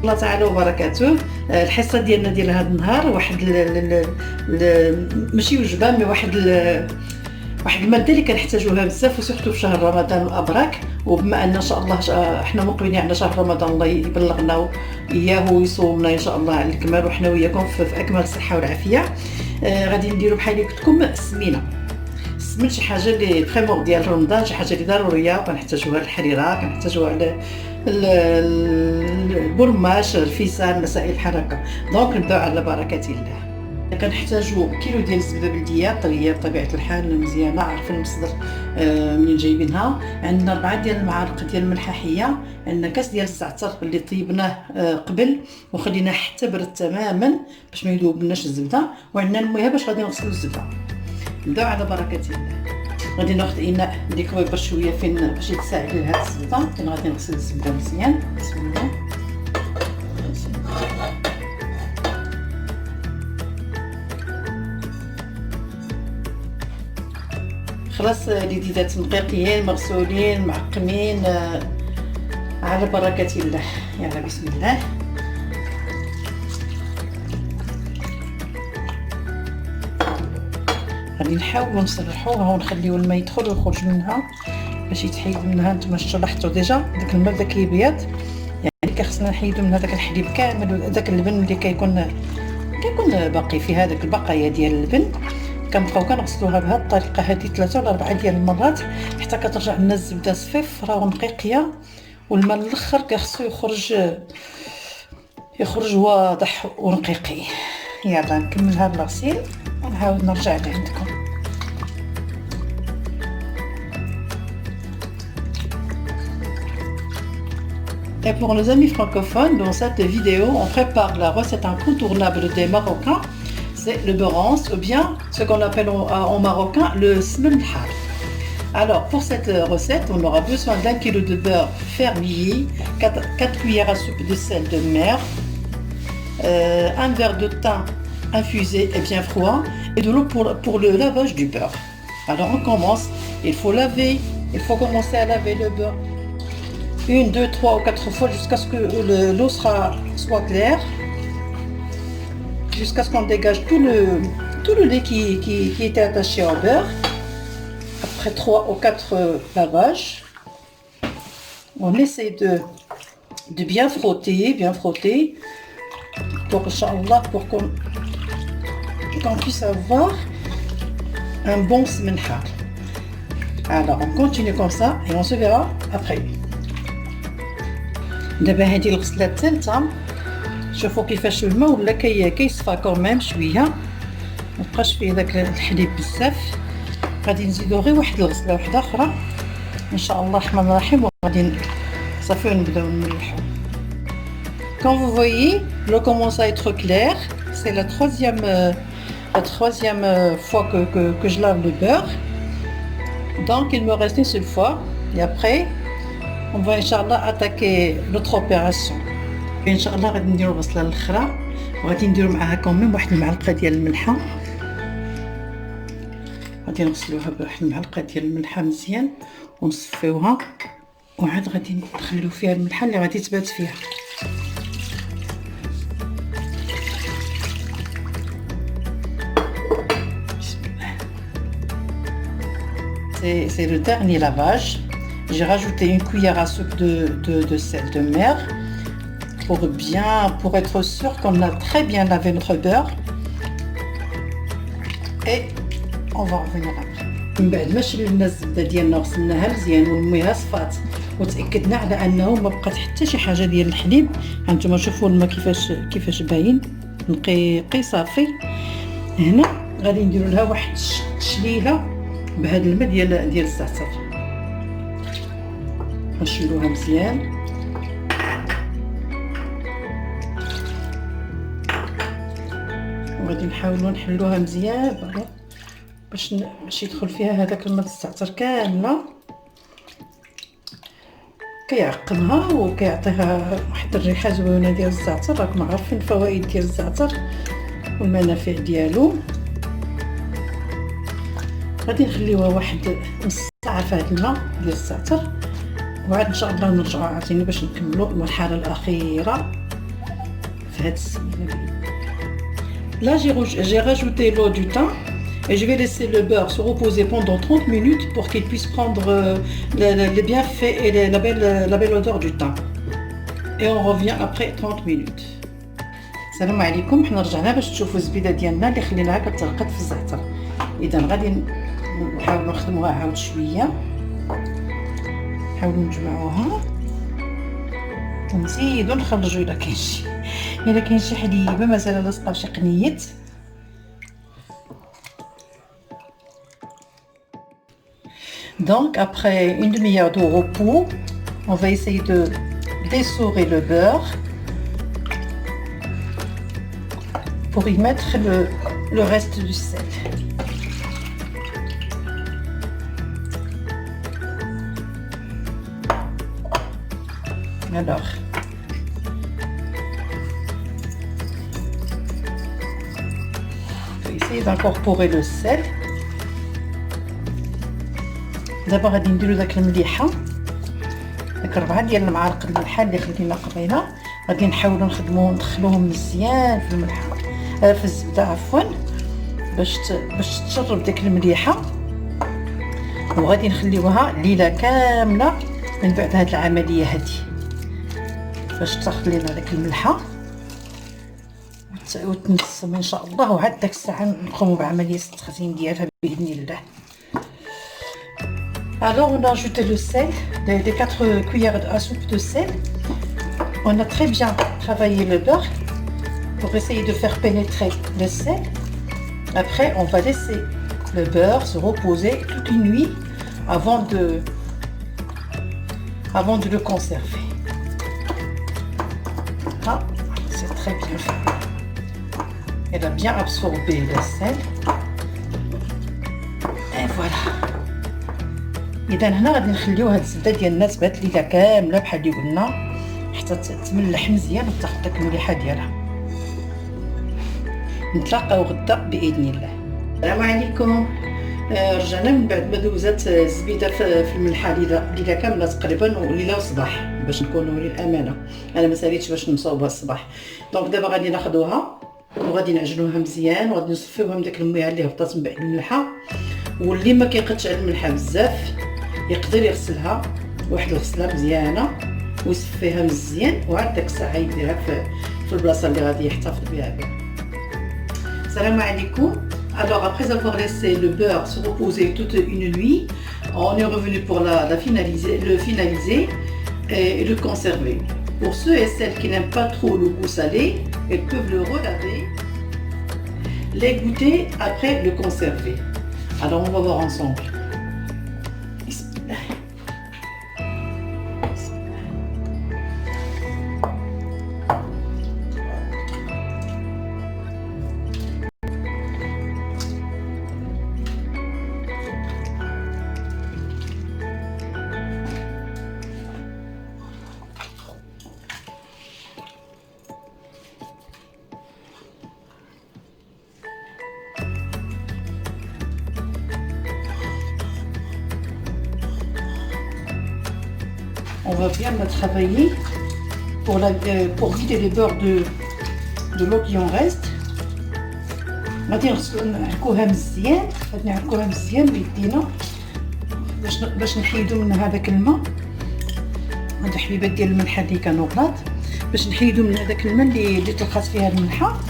الله تعالى وبركاته. الحصه ديالنا ديال هذا النهار واحد ماشي وجبه، مي واحد الماده اللي كنحتاجوها بزاف، وسورتو في شهر رمضان الابراك. وبما ان شاء الله احنا مقبلين على شهر رمضان، الله يبلغنا اياه ويصومنا ان شاء الله على الكمال، وحنا وياكم في اكمل الصحه والعافيه. غادي نديروا بحال اللي قلت لكم السمينه. السمن شي حاجه اللي فريمون ديال رمضان، شي حاجه اللي ضروريه، وكنحتاجوها الحريره، كنحتاجوها البرماش، الفيسان، مسائل الحركه. دونك نبداو على بركه الله. كنحتاجو كيلو ديال الزبده بلديه طريه بطبيعه الحال، مزيانه، عارفين المصدر منين جايبينها. عندنا 4 ديال المعالق ديال الملححيه، عندنا كاس ديال الزعتر اللي طيبناه قبل وخليناه حتى برد تماما باش ما يذوبناش الزبده، وعندنا الميه باش غادي نغسلو الزبده. نبداو على بركه الله. غادي ناخذ اناء ديكوبر شويه فين باش يتساعد لي هاد الزبده. كان غادي نغسل الزبده مزيان. بسم الله. خلاص اليديدات نقيقيين مغسولين معقمين، على بركه الله. يلا بسم الله. غادي نحاولوا نسرحوها ونخليو الماء يدخل ويخرج منها باش يتحيد منها. نتوما شفتوا لاحظتوا ديجا داك الماء بدا كيبيض، يعني كخصنا نحيدو من هذاك الحليب كامل وداك اللبن اللي كيكون باقي في هذاك البقايا ديال اللبن. كنبقاو كنغسلوها بهذه الطريقه هذه 3 ولا 4 ديال المرات حتى كترجع لنا الزبده صفيفره ونقيقيه، والماء الاخر كيخصو يخرج واضح ونقيقي. يلا نكمل هذا الغسيل ونعاود نرجع لعندكم. Et pour nos amis francophones, dans cette vidéo, on prépare la recette incontournable des Marocains, c'est le beurrance, ou bien ce qu'on appelle en marocain le smenhar. Alors, pour cette recette, on aura besoin d'1 kg de beurre fermier, 4 cuillères à soupe de sel de mer, un verre de thym infusé et bien froid, et de l'eau pour le lavage du beurre. Alors on commence, il faut commencer à laver le beurre 1, 2, 3 ou 4 fois jusqu'à ce que l'eau soit claire, jusqu'à ce qu'on dégage tout le lait qui était attaché au beurre. Après 3 ou 4 lavages, on essaie de bien frotter pour Inch'Allah, pour qu'on puisse avoir un bon smenhar. Alors on continue comme ça et on se verra après. دابا هذه الغسله الثالثه، شوفوا كيفاش الماء ولا كيصفى كوميم شويه، مابقاش فيه داك الحليب بزاف. غادي نزيدو غير واحد الغسله واحده اخرى ان شاء الله الرحمن الرحيم، وغادي نصافيو ونبداو نملحو. Quand vous voyez, l'eau commence à être claire, c'est la troisième fois que je lave le beurre. Donc il me reste une seule fois et après on va Inch'Allah attaquer notre opération. Inch'Allah غادي نديرو الغسله الاخرى وغادي نديرو معاها كوميم واحد المعلقه ديال الملحه. غادي نغسلوها بواحد المعلقه ديال الملحه مزيان ونصفيوها، وعاد غادي نخليو فيها الملحه اللي غادي تبات فيها. C'est le dernier lavage. J'ai rajouté une cuillère à soupe de sel de mer pour être sûr qu'on a très bien lavé notre beurre. Et on va revenir après. من بعد ما شلنا الزبده ديالنا وغسلناها مزيان والمياه صفات وتاكدنا على انه ما بقات حتى شي حاجه ديال الحليب. هانتوما شوفوا الماء كيفاش باين نقي صافي. هنا غادي نديروا لها واحد الشليله بهذا الماء ديال الزعتر، غنشلوها مزيان. وغادي نحاولوا نحلوها مزيان باش يدخل فيها هذاك الماء الزعتر كامله، كيعقمها وكيعطيها واحد الريحه زوينه ديال الزعتر. راكم عارفين الفوائد ديال الزعتر والمنافع ديالو. غادي نخليوها واحد نص ساعه في هذا الماء ديال الزعتر، وعاد ان شاء الله نرجعوا عاوتاني باش نكملوا المرحله الاخيره هاد السمينه. Là j'ai rajouté l'eau du thym et je vais laisser le beurre se reposer pendant 30 minutes pour qu'il puisse prendre les bienfaits et la belle odeur du thym. Et on revient après 30 minutes. السلام عليكم. حنا رجعنا باش تشوفوا الزبيده ديالنا اللي خليناها كترقد في الزعتر. اذا غادي نحاولوا نخدموها عاود شويه، نحاولوا نجمعوها ونزيدوا نخرجوا الا كاين شي حليبه مازال لاصقه بشي قنيت. Donc après une demi-heure de repos, on va essayer de dessorer le beurre pour y mettre le reste du sel. Alors, on va essayer d'incorporer le sel. دابا غادي نديرو داك المليحه، داك 4 ديال المعالق الملحه اللي خلينا قبيله، غادي نحاولوا ندخلوهم مزيان في الملحه في الزبده عفوا باش تشرب داك المليحه، وغادي نخليوها ليله كامله من بعد هاد العمليه هادي باش تاخذ لنا داك الملحه وتنسم ان شاء الله. وعاد داك الساعه نقوموا بعمليه التخزين ديالها باذن الله. Alors on a ajouté le sel, des 4 cuillères à soupe de sel. On a très bien travaillé le beurre pour essayer de faire pénétrer le sel. Après on va laisser le beurre se reposer toute une nuit avant de le conserver. Ah, c'est très bien fait. Elle a bien absorbé le sel. Et voilà. اذا هنا غادي نخليو هاد الزبده ديالنا تبات ليله كامله بحال اللي قلنا حتى تملح مزيان وتاخذ داك المليحه ديالها. نتلاقاو غدا باذن الله. السلام عليكم. رجعنا من بعد ما دوزات الزبيده في الملحه ليله كامله تقريبا، وليله وصباح باش نكونوا للامانه انا ما ساليتش باش نصاوبها الصباح. دونك دابا غادي ناخذوها وغادي نعجنوها مزيان وغادي نصفيوها من داك المياه اللي هبطات من بعد الملحه. واللي ما كيقدش على الملحه بزاف يقدر يغسلها واحد الغسله مزيانه ويصفيها مزيان، وعاد داك الساعه يديرها في البلاصه اللي غادي يحتفظ بها. السلام عليكم. Alors après avoir laissé le beurre se reposer toute une nuit, on est revenu pour le finaliser et le conserver. Pour ceux et celles qui n'aiment pas trop le goût salé, ils peuvent le relaver, l'égoutter après le conserver. Alors on va voir ensemble. On va bien la travailler pour vider les beurres de l'eau qui en reste. غادي نعكوها مزيان بيدينا باش نحيدو منها هذاك الماء. هاد حبيبات ديال الملحه اللي كانوا غلاط باش نحيدو من هذاك الماء اللي طلقات فيها الملحه،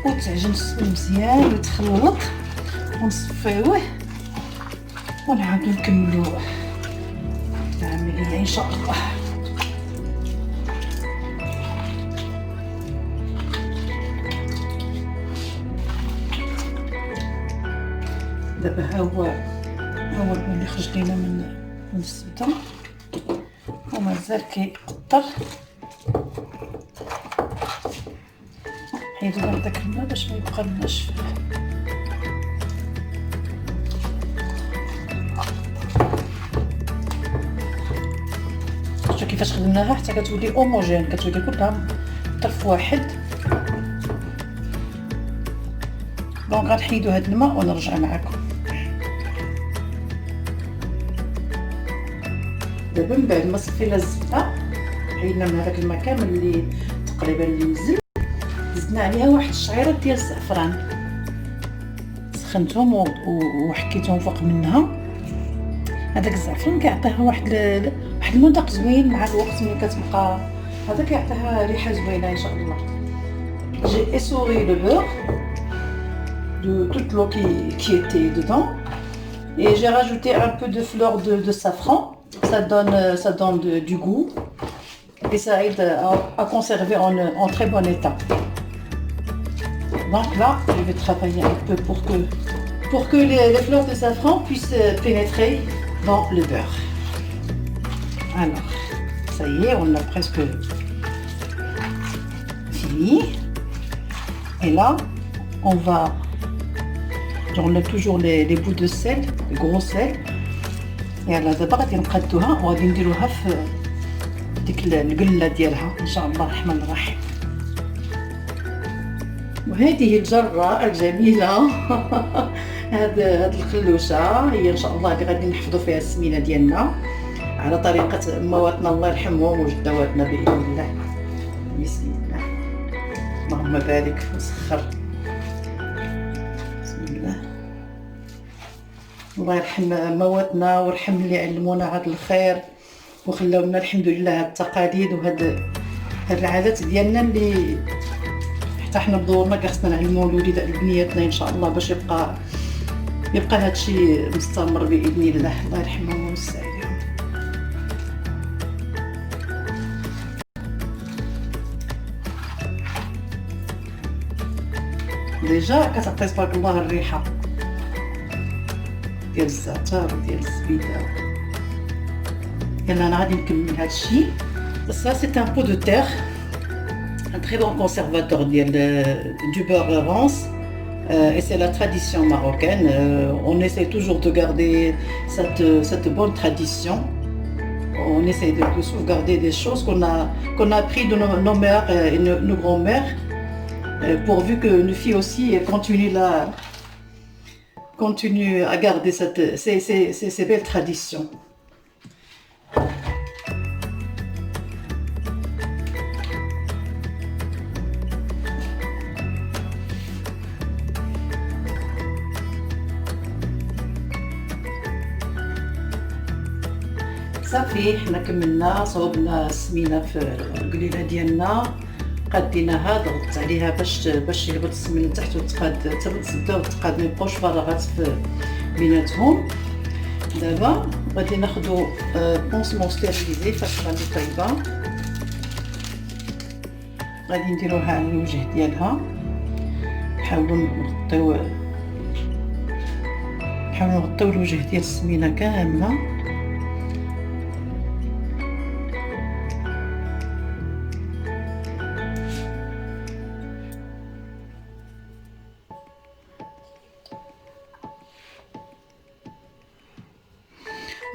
وتعجن مزيان وتخلط ونصفيوه ونعاودو نكملو العمليه ان شاء الله. دابا ها هو الماء اللي خرج لينا من الزبده ومازال كيقطر. حيدو هذاك الماء باش ما يبقى لناش. شوفوا كيفاش خدمناها حتى كتولي هوموجين، كتولي كلها طرف واحد. دونك غنحيدو هاد الماء ونرجع معكم. دابا من بعد ما صفينا الزبده حيدنا من هذاك الماء كامل اللي تقريبا اللي نزل، زدنا عليها واحد الشعيرات ديال الزعفران، سخنتهم وحكيتهم فوق منها. هذاك الزعفران كيعطيها واحد المذاق زوين مع الوقت ملي كتبقى، هذا كيعطيها ريحه زوينه ان شاء الله. J'ai essoré le beurre de toute l'eau qui était dedans et j'ai rajouté un peu de fleur de safran. Ça donne du goût et ça aide à conserver en très bon état. Donc là, je vais travailler un peu pour que les fleurs de safran puissent pénétrer dans le beurre. Alors, ça y est, on a presque fini. Et là, on a toujours les bouts de sel, les gros sel. يلا دابا غادي نقادوها وغادي نديروها في ديك القله ديالها ان شاء الله الرحمن الرحيم. وهذه الجره الجميله هاد الخلوشه هي ان شاء الله اللي غادي نحفظوا فيها السمينه ديالنا على طريقه مواتنا الله يرحمهم وجدواتنا باذن الله. بسم الله، اللهم بارك وسخر. بسم الله، الله يرحم مواتنا ويرحم اللي علمونا هذا الخير وخلاونا الحمد لله هاد التقاليد وهاد العادات ديالنا اللي حتى حنا بدورنا خصنا نعلمو لبنياتنا ان شاء الله باش يبقى هذا الشيء مستمر باذن الله. الله يرحمهم ويوسع عليهم. ديجا كتعطي تبارك الله الريحه ديال الزعتر وديال الزبيده. يلا انا غادي نكمل هذا الشيء. Ça c'est un pot de terre, un très bon conservateur du beurre rance. Et c'est la tradition marocaine. On essaie toujours de garder cette bonne tradition. On essaie de sauvegarder des choses qu'on a appris de nos mères et nos grands-mères, pourvu que nos filles aussi continuent à garder ces belles traditions. صافي حنا كملنا، صوبنا السمينه في القليله ديالنا، قاديناها، ضغطت عليها باش يهبط السمين لتحت وتقاد تبدا الزبده وتقاد، ما يبقاوش فراغات في بيناتهم. دابا غادي ناخذ بونسمون ستيريليزي فاش غادي طايبه، غادي نديروها على الوجه ديالها. نحاولوا نغطيو الوجه ديال السمينه كامله.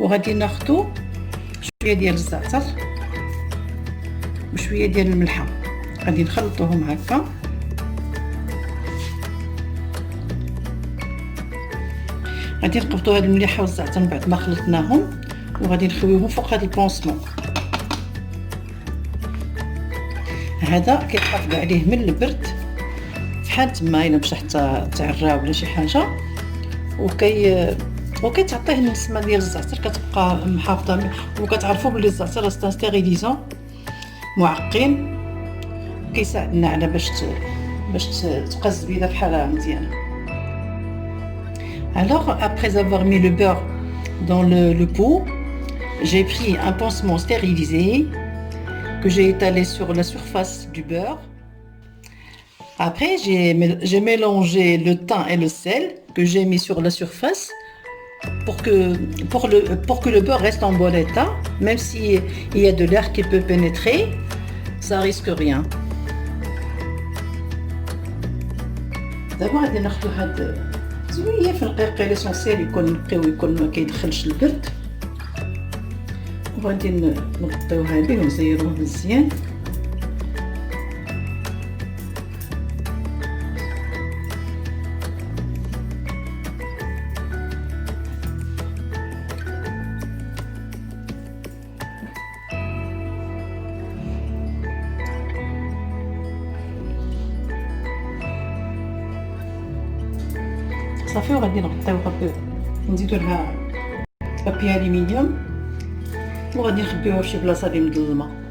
وغادي ناخذ شويه ديال الزعتر وشويه ديال الملحه، غادي نخلطوهم هكا. غادي نقبطوا هاد المليحه والزعتر من بعد ما خلطناهم وغادي نخويوهم فوق هاد البونسمون. هذا كيحافظ عليه من البرد فحال تما الا مشى حتى تعرى ولا شي حاجه، وكيتعطيه النسمه ديال الزعتر كتبقى محافظه. وكتعرفوا بلي الزعتر سي ستيريليزون معقم، كيساعدنا على باش تبقى الزبيده بحالها مزيانه. Alors après avoir mis le beurre dans le pot, j'ai pris un pansement stérilisé que j'ai étalé sur la surface du beurre. Après j'ai mélangé le thym et le sel que j'ai mis sur la surface pour que le beurre reste en bon état, même s'il y a de l'air qui peut pénétrer, ça risque rien. D'abord غادي ناخذ هاد زويه في الرقيق ليسونسيال يكون نقي ويكون ما كيدخلش البرد، وغادي نغطيوها به ونزيروه مزيان. صافي وغادي نغطيوها نزيدو لها بابي الومنيوم وغادي نخبيوها فشي بلاصه اللي مظلمه.